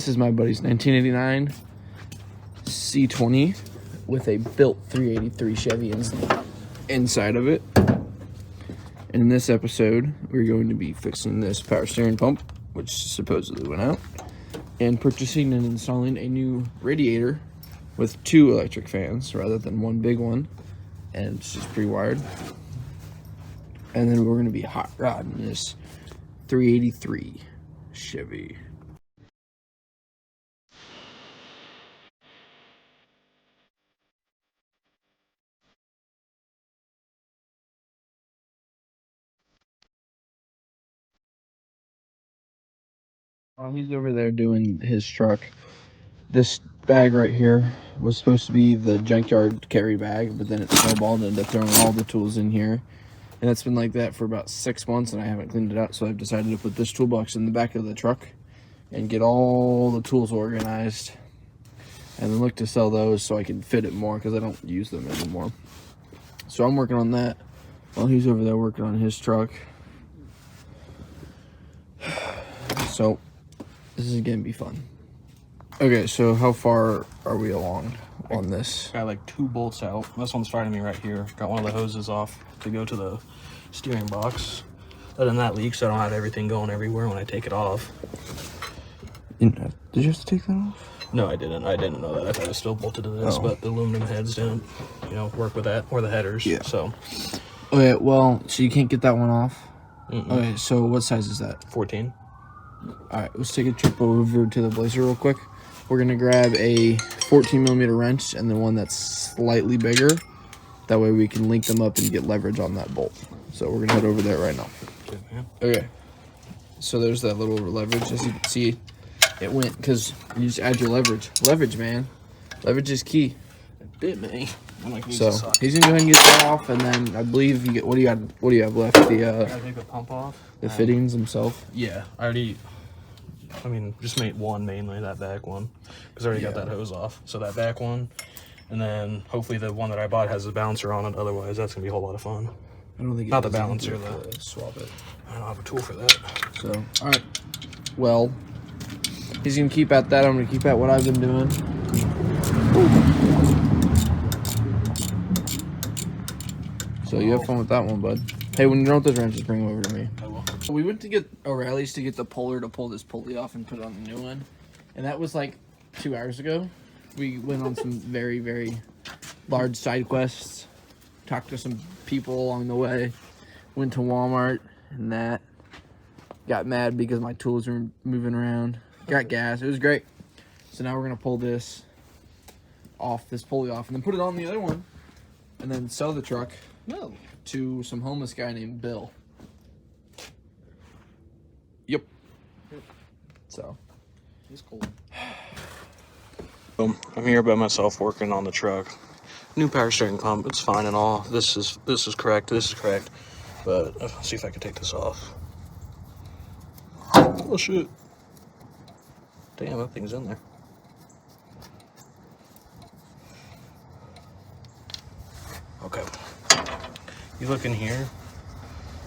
This is my buddy's 1989 C20 with a built 383 Chevy inside of it. And in this episode, we're going to be fixing this power steering pump, which supposedly went out, and purchasing and installing a new radiator with 2 electric fans rather than one big one, and it's just pre-wired. And then we're going to be hot rodding this 383 Chevy. While he's over there doing his truck, this bag right here was supposed to be the junkyard carry bag, but then it snowballed and ended up throwing all the tools in here. And it's been like that for about 6 months, and I haven't cleaned it out, so I've decided to put this toolbox in the back of the truck and get all the tools organized, and then look to sell those so I can fit it more, because I don't use them anymore. So I'm working on that while he's over there working on his truck. So this is gonna be fun. Okay, so how far are we along on this? Got like 2 bolts out. This one's fighting me right here. Got one of the hoses off to go to the steering box. Letting that leak so I don't have everything going everywhere when I take it off. Did you have to take that off? No, I didn't. I didn't know that. I thought it was still bolted to this, but the aluminum heads don't, work with that, or the headers. Yeah. So. Okay, well, so you can't get that one off? Okay, so what size is that? 14. All right, let's take a trip over to the Blazer real quick. We're gonna grab a 14mm wrench and then one that's slightly bigger. That way we can link them up and get leverage on that bolt. So we're gonna head over there right now. Okay, so there's that little leverage. As you can see, it went because you just add your leverage. Leverage, man. Leverage is key. It bit me. So he's gonna go ahead and get that off, and then I believe you get what do you have left? I gotta take the pump off. The fittings themselves. Yeah, just made one mainly, that back one, because I already got that hose off. So that back one, and then hopefully the one that I bought has a balancer on it. Otherwise, that's gonna be a whole lot of fun. I don't think not the balancer, the swap it. I don't have a tool for that. So all right, well, he's gonna keep at that. I'm gonna keep at what I've been doing. So you have fun with that one, bud. Hey, when you're done with those wrenches, bring them over to me. I will. We went to get O'Reilly's to get the puller to pull this pulley off and put it on the new one. And that was like 2 hours ago. We went on some very, very large side quests. Talked to some people along the way. Went to Walmart and that. Got mad because my tools were moving around. Got gas. It was great. So now we're going to pull this off, this pulley off, and then put it on the other one. And then sell the truck to some homeless guy named Bill. Yep. So He's cool. I'm here by myself working on the truck. New power steering pump. It's fine and all. This is correct. This is correct. But let's see if I can take this off. Oh shit! Damn, that thing's in there. Okay. You look in here.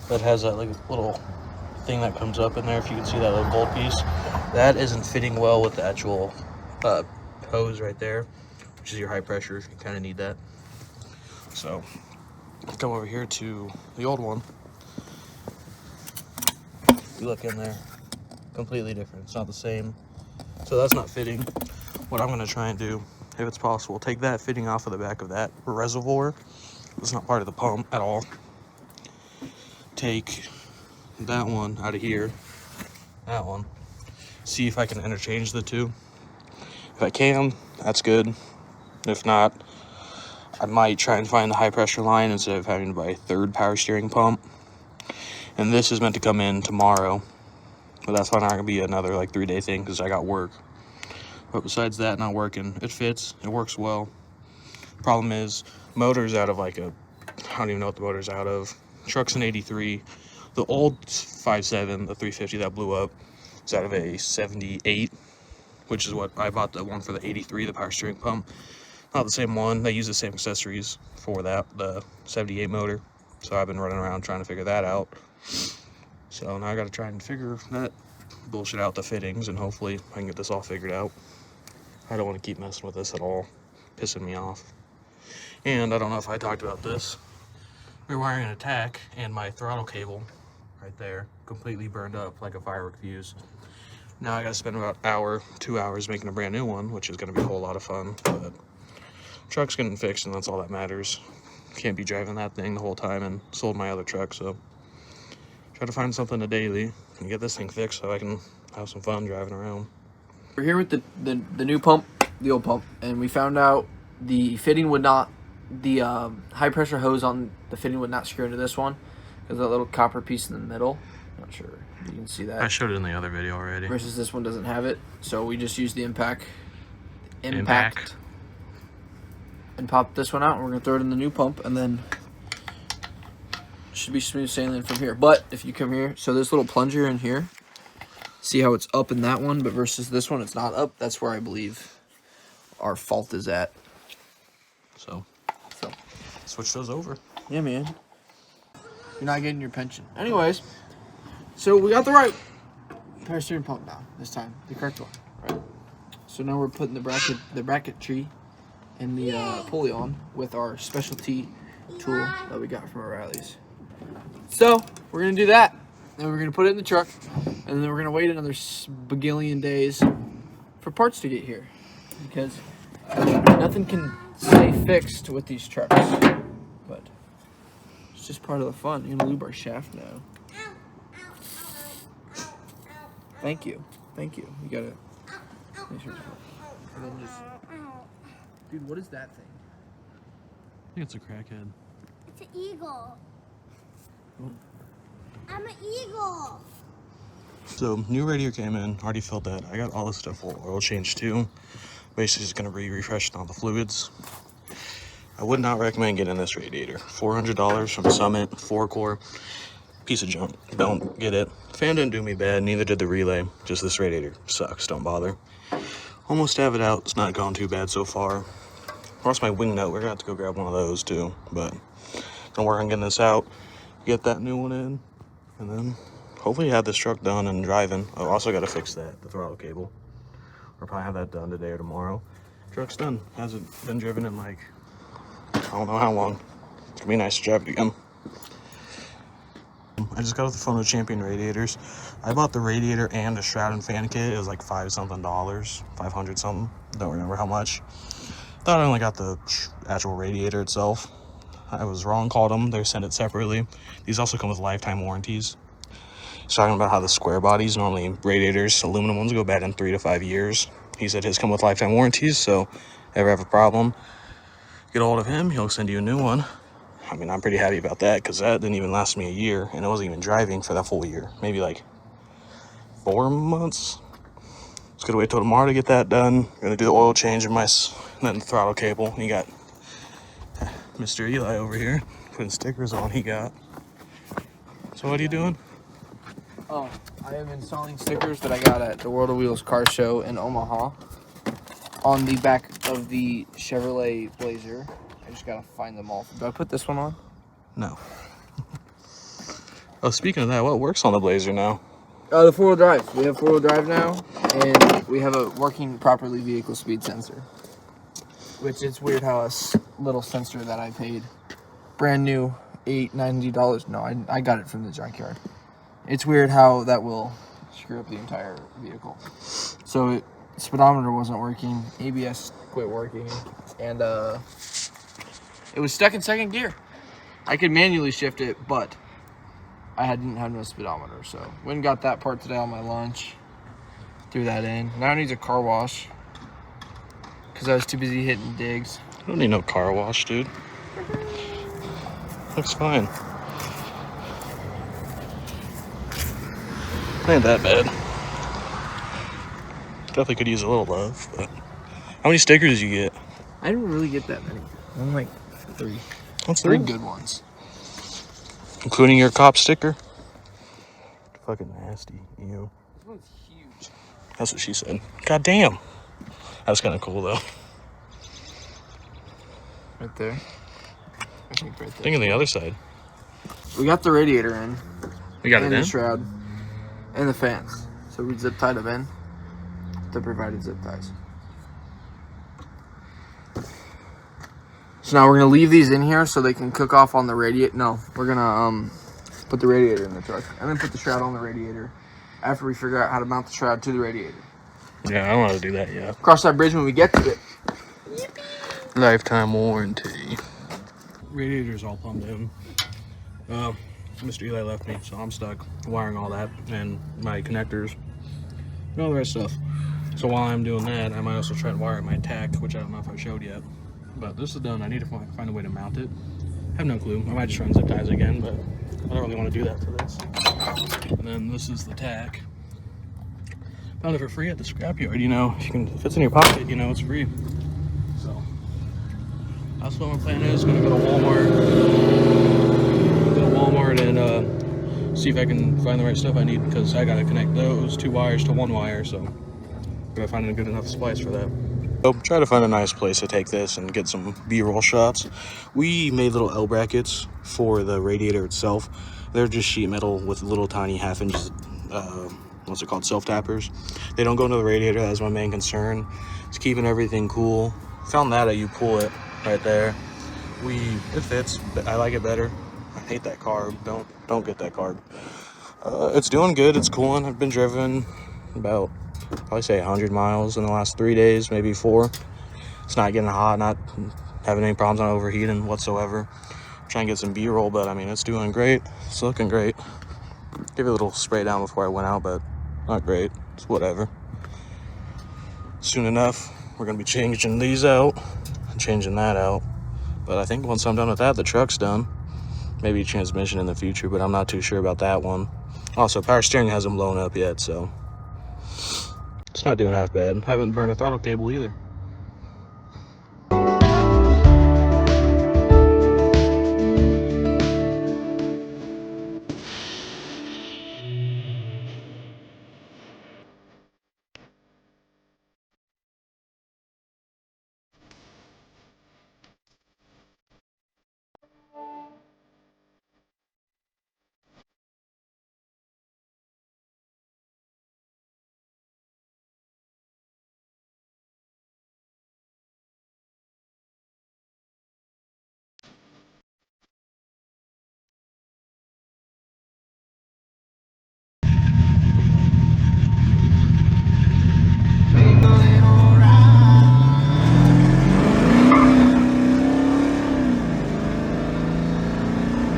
That has that like little thing that comes up in there. If you can see that little bolt piece, that isn't fitting well with the actual hose right there, which is your high pressure. You kind of need that. So come over here to the old one. You look in there, completely different. It's not the same. So that's not fitting. What I'm gonna try and do, if it's possible, take that fitting off of the back of that reservoir. It's not part of the pump at all. Take that one out of here, that one. See if I can interchange the two. If I can, that's good. If not, I might try and find the high pressure line instead of having to buy a 3rd power steering pump. And this is meant to come in tomorrow, but that's not gonna be another like 3-day thing because I got work. But besides that not working, it fits, it works well. Problem is, motor's out of like I don't even know what the motor's out of. Truck's an 83. The old 5.7, the 350 that blew up, is out of a 78, which is what I bought the one for the 83, the power steering pump. Not the same one. They use the same accessories for that, the 78 motor. So I've been running around trying to figure that out. So now I got to try and figure that bullshit out the fittings, and hopefully I can get this all figured out. I don't want to keep messing with this at all. Pissing me off. And I don't know if I talked about this. We're wiring an attack, and my throttle cable right there completely burned up like a firework fuse. Now I gotta spend about an hour, 2 hours making a brand new one, which is gonna be a whole lot of fun. But truck's getting fixed, and that's all that matters. Can't be driving that thing the whole time, and sold my other truck, so try to find something to daily and get this thing fixed so I can have some fun driving around. We're here with the new pump, the old pump, and we found out the fitting would not, the high pressure hose on the fitting would not screw into this one because that little copper piece in the middle. Not sure if you can see that. I showed it in the other video already. Versus this one doesn't have it, so we just used the impact and pop this one out. And we're gonna throw it in the new pump, and then should be smooth sailing from here. But if you come here, so this little plunger in here, see how it's up in that one, but versus this one, it's not up. That's where I believe our fault is at. So switch those over. Yeah, man. You're not getting your pension. Anyways, so we got the right power steering pump now this time, the correct one, right? So now we're putting the bracketry and the pulley on with our specialty tool that we got from O'Reilly's. So we're gonna do that, and we're gonna put it in the truck, and then we're gonna wait another bagillion days for parts to get here, because nothing can stay fixed with these trucks. But it's just part of the fun. You're gonna lube our shaft now. Thank you. You gotta make sure. And then just, dude, what is that thing? I think it's a crackhead. It's an eagle. I'm an eagle. So new radiator came in, already filled that. I got all this stuff for oil change too. Basically just gonna be refreshing all the fluids. I would not recommend getting this radiator. $400 from Summit, 4-core, piece of junk. Don't get it. Fan didn't do me bad, neither did the relay. Just this radiator sucks, don't bother. Almost have it out, it's not going too bad so far. Lost my wing nut, we're gonna have to go grab one of those too. But gonna work on getting this out, get that new one in, and then hopefully have this truck done and driving. I also gotta fix the throttle cable. I'll probably have that done today or tomorrow. Truck's done. Hasn't been driven in like, I don't know how long. It's gonna be nice to drive it again. I just got off the phone with Champion Radiators. I bought the radiator and a shroud and fan kit. It was like $5 something, 500 something. Don't remember how much. Thought I only got the actual radiator itself. I was wrong, called them. They sent it separately. These also come with lifetime warranties. He's talking about how the square bodies, normally radiators, aluminum ones, go bad in 3 to 5 years. He said his come with lifetime warranties, so ever have a problem, get a hold of him, he'll send you a new one. I mean, I'm pretty happy about that, because that didn't even last me a year, and I wasn't even driving for that full year. Maybe like 4 months. Just gotta wait till tomorrow to get that done. Gonna do the oil change in my then the throttle cable. You got Mr. Eli over here putting stickers on. He got. So what are you doing? Oh, I am installing stickers that I got at the World of Wheels car show in Omaha on the back of the Chevrolet Blazer. I just gotta find them all. Do I put this one on? No. Oh, speaking of that, what works on the Blazer now? The 4-wheel drive. We have 4-wheel drive now, and we have a working properly vehicle speed sensor. Which it's weird how a little sensor that I paid brand new $90. No, I got it from the junkyard. It's weird how that will screw up the entire vehicle. So speedometer wasn't working, ABS quit working, and it was stuck in second gear. I could manually shift it, but I didn't have no speedometer, so went and got that part today on my lunch. Threw that in. Now it needs a car wash because I was too busy hitting digs. I don't need no car wash, dude. Looks fine. Ain't that bad. Definitely could use a little love, but how many stickers did you get? I didn't really get that many. I'm like 3. That's 3 good ones. Including your cop sticker? Fucking nasty. Ew. This one's huge. That's what she said. God damn. That's kind of cool, though. Right there. I think right there. Think on the other side. We got the radiator in. We got and it in? the shroud. And the fans. So we zip tied them in. The provided zip ties. So now we're gonna leave these in here so they can cook off on the radiator. No, we're gonna put the radiator in the truck and then put the shroud on the radiator after we figure out how to mount the shroud to the radiator. Yeah, I don't want to do that yet. Cross that bridge when we get to it. Lifetime warranty. Radiator's all plumbed in. Mr. Eli left me, so I'm stuck wiring all that and my connectors and all the rest of stuff. So while I'm doing that, I might also try to wire up my tack, which I don't know if I showed yet. But this is done. I need to find a way to mount it. I have no clue. I might just run zip ties again, but I don't really want to do that for this. And then this is the tack. Found it for free at the scrapyard. You know, if it's in your pocket, you know, it's free. So that's what my plan is. Gonna go to Walmart and see if I can find the right stuff I need, because I gotta connect those 2 wires to 1 wire. So gotta find a good enough splice for that. So try to find a nice place to take this and get some B-roll shots. We made little L brackets for the radiator itself. They're just sheet metal with little tiny 1/2 inch what's it called, self tappers. They don't go into the radiator. That's my main concern. It's keeping everything cool. Found that you pull it right there. It fits. I like it better. I hate that carb. Don't get that carb. It's doing good. It's cooling. I've been driven about, probably say 100 miles in the last 3 days, maybe 4. It's not getting hot, not having any problems on overheating whatsoever. Trying to get some B-roll, but I mean, it's doing great. It's looking great. Give it a little spray down before I went out, but not great. It's whatever. Soon enough, we're gonna be changing these out and changing that out. But I think once I'm done with that, the truck's done. Maybe transmission in the future, but I'm not too sure about that one. Also, power steering hasn't blown up yet, so it's not doing half bad. I haven't burned a throttle cable either.